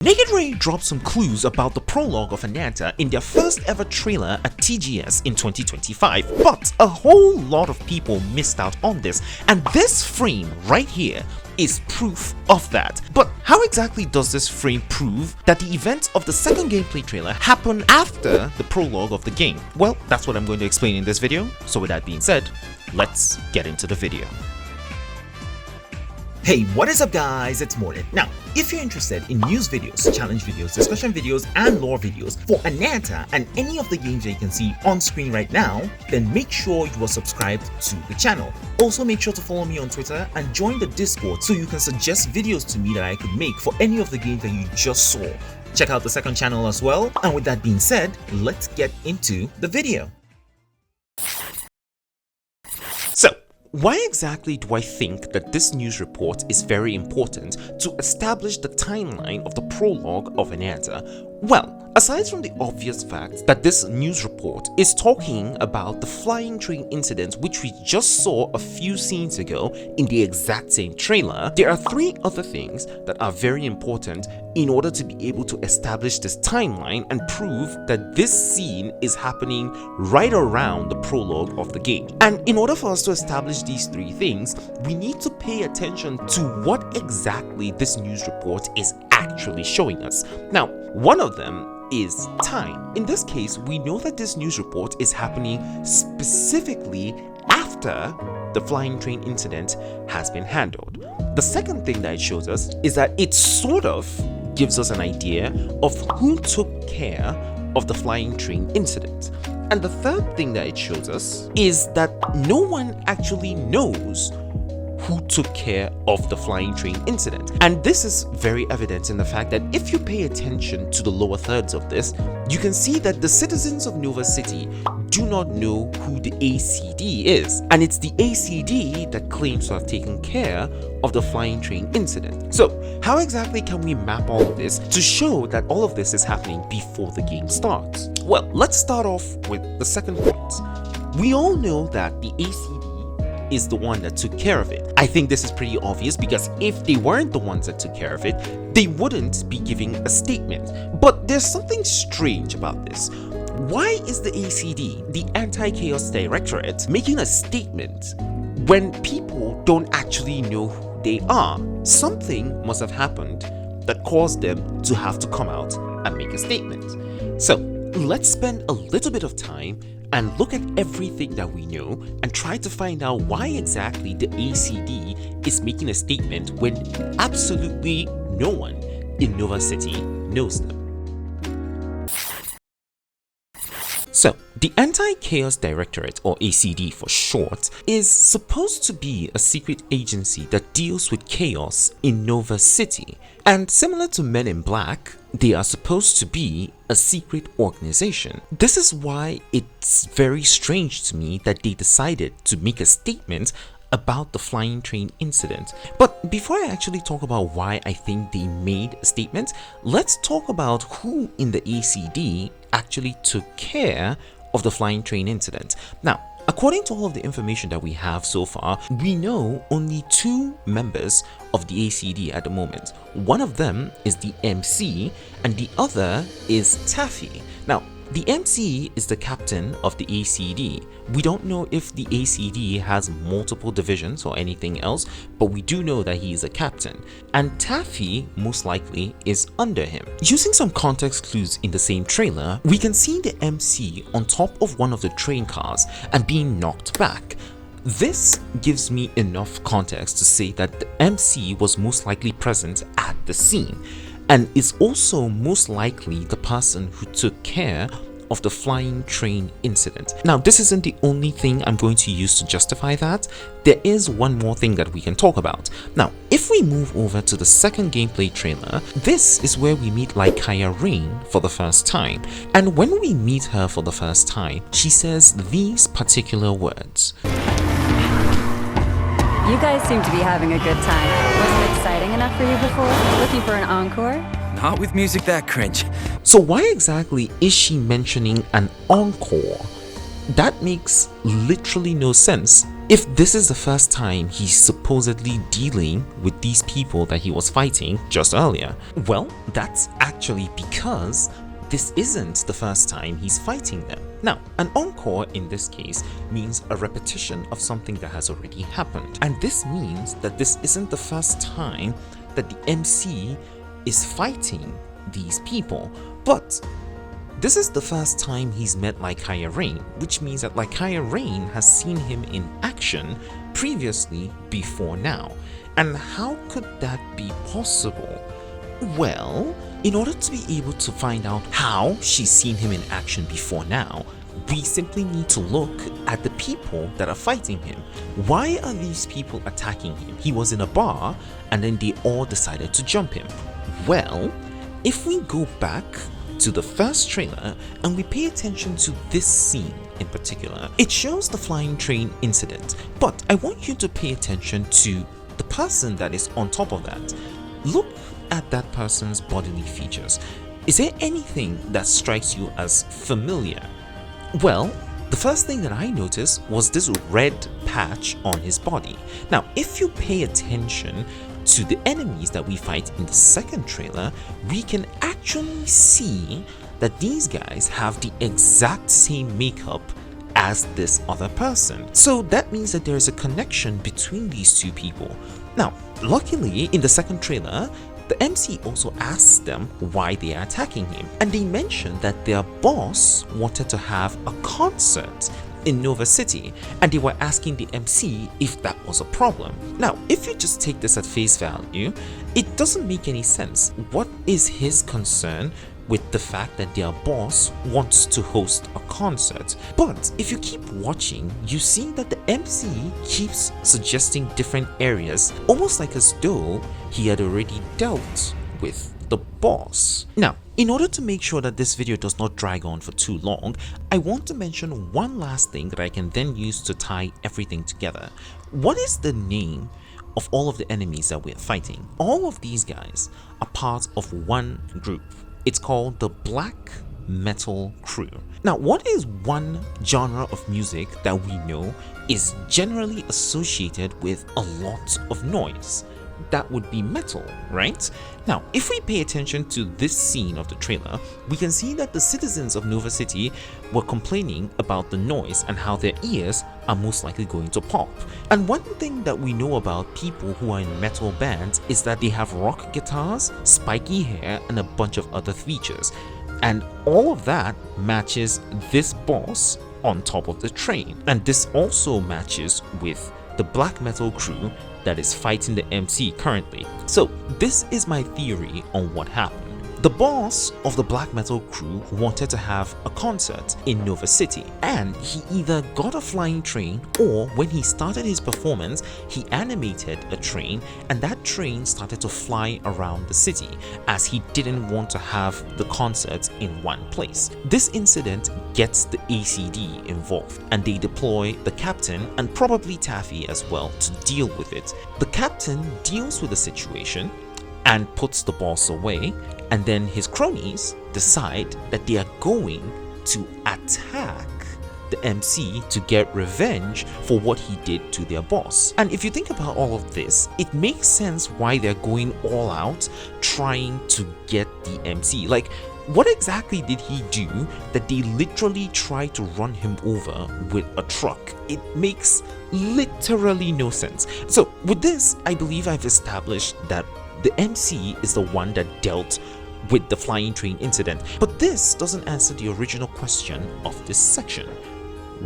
Naked Ray dropped some clues about the prologue of Ananta in their first ever trailer at TGS in 2025, but a whole lot of people missed out on this, and this frame right here is proof of that. But how exactly does this frame prove that the events of the second gameplay trailer happen after the prologue of the game? Well, that's what I'm going to explain in this video, so with that being said, let's get into the video. Hey, what is up guys, it's Mordant. Now, if you're interested in news videos, challenge videos, discussion videos, and lore videos for Ananta and any of the games that you can see on screen right now, then make sure you are subscribed to the channel. Also make sure to follow me on Twitter and join the Discord so you can suggest videos to me that I could make for any of the games that you just saw. Check out the second channel as well, and with that being said, let's get into the video. So, why exactly do I think that this news report is very important to establish the timeline of the prologue of Ananta? Well, aside from the obvious fact that this news report is talking about the flying train incident which we just saw a few scenes ago in the exact same trailer, there are three other things that are very important in order to be able to establish this timeline and prove that this scene is happening right around the prologue of the game. And in order for us to establish these three things, we need to pay attention to what exactly this news report is actually showing us. Now, one of them is time. In this case, we know that this news report is happening specifically after the flying train incident has been handled. The second thing that it shows us is that it sort of gives us an idea of who took care of the flying train incident. And the third thing that it shows us is that no one actually knows who took care of the flying train incident. And this is very evident in the fact that if you pay attention to the lower thirds of this, you can see that the citizens of Nova City do not know who the ACD is. And it's the ACD that claims to have taken care of the flying train incident. So how exactly can we map all of this to show that all of this is happening before the game starts? Well, let's start off with the second point. We all know that the ACD is the one that took care of it. I think this is pretty obvious because if they weren't the ones that took care of it, they wouldn't be giving a statement. But there's something strange about this. Why is the ACD, the Anti-Chaos Directorate, making a statement when people don't actually know who they are? Something must have happened that caused them to have to come out and make a statement. So let's spend a little bit of time and look at everything that we know and try to find out why exactly the ACD is making a statement when absolutely no one in Nova City knows them. So, the Anti-Chaos Directorate, or ACD for short, is supposed to be a secret agency that deals with chaos in Nova City. And similar to Men in Black, they are supposed to be a secret organization. This is why it's very strange to me that they decided to make a statement about the flying train incident. But before I actually talk about why I think they made a statement, let's talk about who in the ACD actually took care of the flying train incident. Now, according to all of the information that we have so far, we know only two members of the ACD at the moment. One of them is the MC and the other is Taffy. Now, the MC is the captain of the ACD. We don't know if the ACD has multiple divisions or anything else, but we do know that he is a captain. And Taffy most likely is under him. Using some context clues in the same trailer, we can see the MC on top of one of the train cars and being knocked back. This gives me enough context to say that the MC was most likely present at the scene, and is also most likely the person who took care of the flying train incident. Now, this isn't the only thing I'm going to use to justify that. There is one more thing that we can talk about. Now, if we move over to the second gameplay trailer, this is where we meet Lycaia Rain for the first time. And when we meet her for the first time, she says these particular words. You guys seem to be having a good time. Wasn't it exciting enough for you before? Looking for an encore? Not with music that cringe. So why exactly is she mentioning an encore? That makes literally no sense if this is the first time he's supposedly dealing with these people that he was fighting just earlier? Well, that's actually because this isn't the first time he's fighting them. Now, an encore in this case means a repetition of something that has already happened. And this means that this isn't the first time that the MC is fighting these people. But this is the first time he's met Lycaia Rain, which means that Lycaia Rain has seen him in action previously before now. And how could that be possible? Well, in order to be able to find out how she's seen him in action before now, we simply need to look at the people that are fighting him. Why are these people attacking him? He was in a bar and then they all decided to jump him. Well, if we go back to the first trailer and we pay attention to this scene in particular, it shows the flying train incident, but I want you to pay attention to the person that is on top of that. Look at that person's bodily features. Is there anything that strikes you as familiar? Well, the first thing that I noticed was this red patch on his body. Now, if you pay attention to the enemies that we fight in the second trailer, we can actually see that these guys have the exact same makeup as this other person. So that means that there is a connection between these two people. Now, luckily in the second trailer, the MC also asked them why they are attacking him, and they mentioned that their boss wanted to have a concert in Nova City and they were asking the MC if that was a problem. Now, if you just take this at face value, it doesn't make any sense. What is his concern with the fact that their boss wants to host a concert? But if you keep watching, you see that the MC keeps suggesting different areas, almost like as though he had already dealt with the boss. Now, in order to make sure that this video does not drag on for too long, I want to mention one last thing that I can then use to tie everything together. What is the name of all of the enemies that we're fighting? All of these guys are part of one group. It's called the Black Metal Crew. Now, what is one genre of music that we know is generally associated with a lot of noise? That would be metal, right? Now, if we pay attention to this scene of the trailer, we can see that the citizens of Nova City were complaining about the noise and how their ears are most likely going to pop. And one thing that we know about people who are in metal bands is that they have rock guitars, spiky hair, and a bunch of other features. And all of that matches this boss on top of the train. And this also matches with the Black Metal Crew that is fighting the MC currently. So this is my theory on what happened. The boss of the Black Metal Crew wanted to have a concert in Nova City, and he either got a flying train, or when he started his performance, he animated a train and that train started to fly around the city, as he didn't want to have the concert in one place. This incident gets the ACD involved, and they deploy the captain and probably Taffy as well to deal with it. The captain deals with the situation and puts the boss away, and then his cronies decide that they are going to attack the MC to get revenge for what he did to their boss. And if you think about all of this, it makes sense why they're going all out trying to get the MC. Like, what exactly did he do that they literally try to run him over with a truck? It makes literally no sense. So with this, I believe I've established that the MC is the one that dealt with the flying train incident. But this doesn't answer the original question of this section.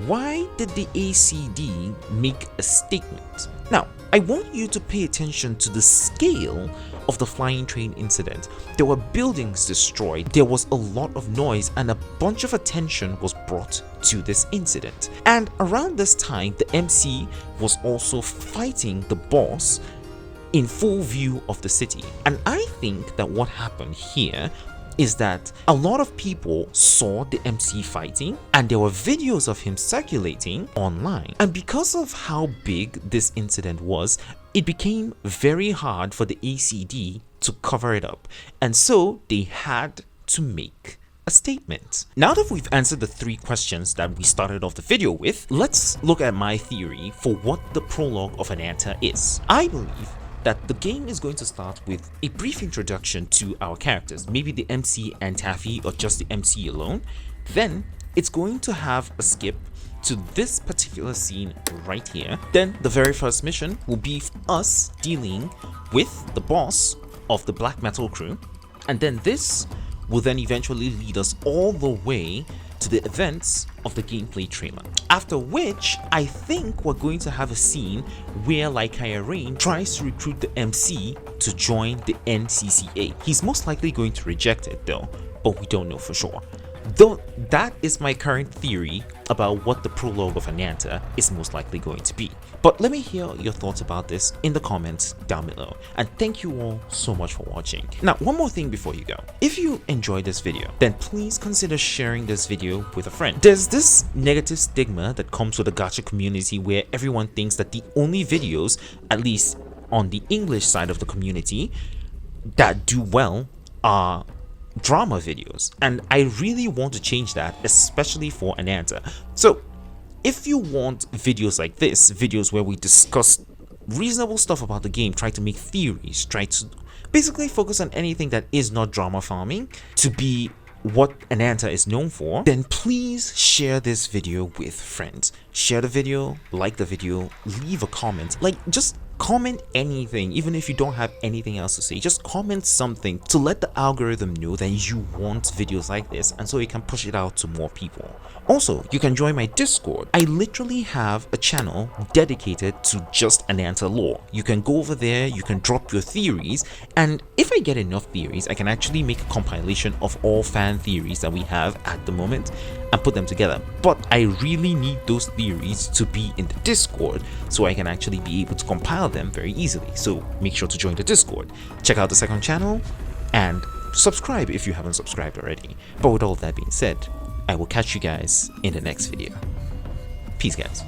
Why did the ACD make a statement? Now, I want you to pay attention to the scale of the flying train incident. There were buildings destroyed, there was a lot of noise, and a bunch of attention was brought to this incident. And around this time, the MC was also fighting the boss in full view of the city. And I think that what happened here is that a lot of people saw the MC fighting, and there were videos of him circulating online. And because of how big this incident was, it became very hard for the ACD to cover it up. And so they had to make a statement. Now that we've answered the 3 questions that we started off the video with, let's look at my theory for what the prologue of Ananta is. I believe that the game is going to start with a brief introduction to our characters, maybe the MC and Taffy or just the MC alone. Then it's going to have a skip to this particular scene right here. Then the very first mission will be us dealing with the boss of the black metal crew, and then this will then eventually lead us all the way to the events of the gameplay trailer. After which, I think we're going to have a scene where Laikaya Rain tries to recruit the MC to join the NCCA. He's most likely going to reject it though, but we don't know for sure. Though that is my current theory about what the prologue of Ananta is most likely going to be. But let me hear your thoughts about this in the comments down below. And thank you all so much for watching. Now, one more thing before you go. If you enjoyed this video, then please consider sharing this video with a friend. There's this negative stigma that comes with the gacha community where everyone thinks that the only videos, at least on the English side of the community, that do well are drama videos, and I really want to change that, especially for Ananta. So if you want videos like this, videos where we discuss reasonable stuff about the game, try to make theories, try to basically focus on anything that is not drama farming to be what Ananta is known for, then please share this video with friends. Share the video, like the video, leave a comment, like just comment anything. Even if you don't have anything else to say, just comment something to let the algorithm know that you want videos like this, and so you can push it out to more people. Also, you can join my Discord. I literally have a channel dedicated to just Ananta Lore. You can go over there, you can drop your theories, and if I get enough theories, I can actually make a compilation of all fan theories that we have at the moment and put them together. But I really need those theories to be in the Discord so I can actually be able to compile them very easily. So make sure to join the Discord, check out the second channel, and subscribe if you haven't subscribed already. But with all that being said, I will catch you guys in the next video. Peace, guys.